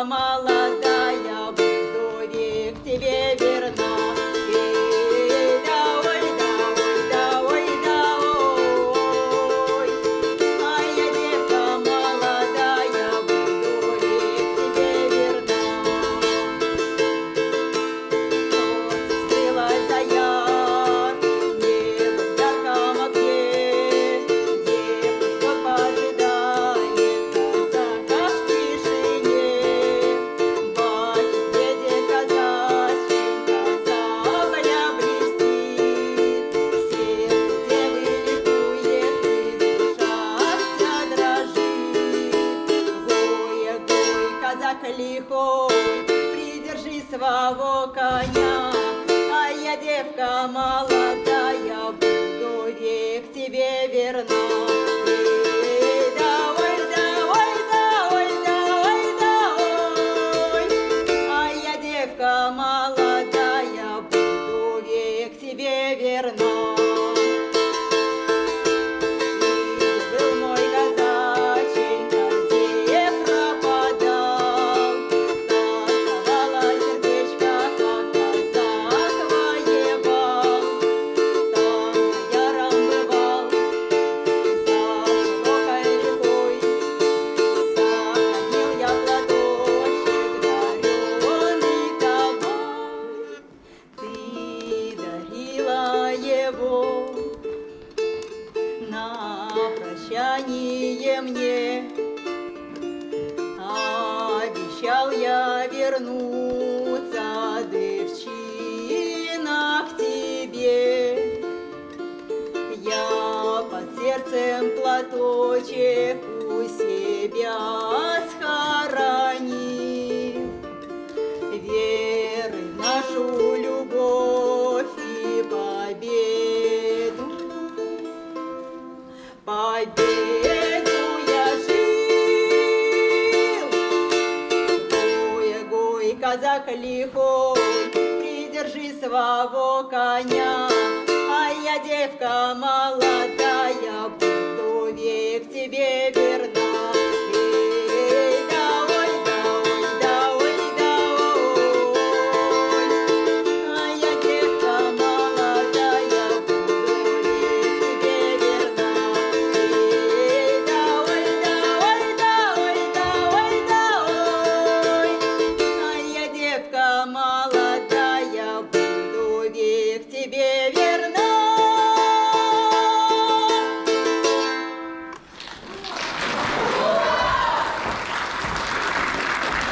девка молодая, буду век тебе верна. Эй, да ой, да ой, да ой, да ой. А я девка молодая, буду век тебе верна. Скрылась за яр, небо в ярком огне, девка поджидает казака в тишине. Бачит, едет казаченька, сабля блестит, сердце девы ликует и душа вся дрожит. Гой, гой, казак лихой, придержи своего коня, а я девка молодая, буду век тебе верна. Эй, да ой, да ой, да ой, да ой, да ой. А я девка молодая, буду век тебе верна. Был мой казаченька, где пропадал, танцевало сердечко, как казак воевал. Там за яром бывал, за широкой рекой, сохранил я платочек дареный тобой. Ты дарила его на прощание мне, обещал я вернуться, девчина, к тебе. Я под сердцем платочек у себя схоронил, веры в нашу любовь и победу. Победу я жил. Гой, гой, казак лихой, придержи своего коня, а я девка молодая, буду век тебе верна. Эй, да ой, да ой, да ой, да ой. А я девка молодая, буду век тебе верна. Эй, да ой, да ой, да ой, да ой, да ой. А я девка молодая, буду век тебе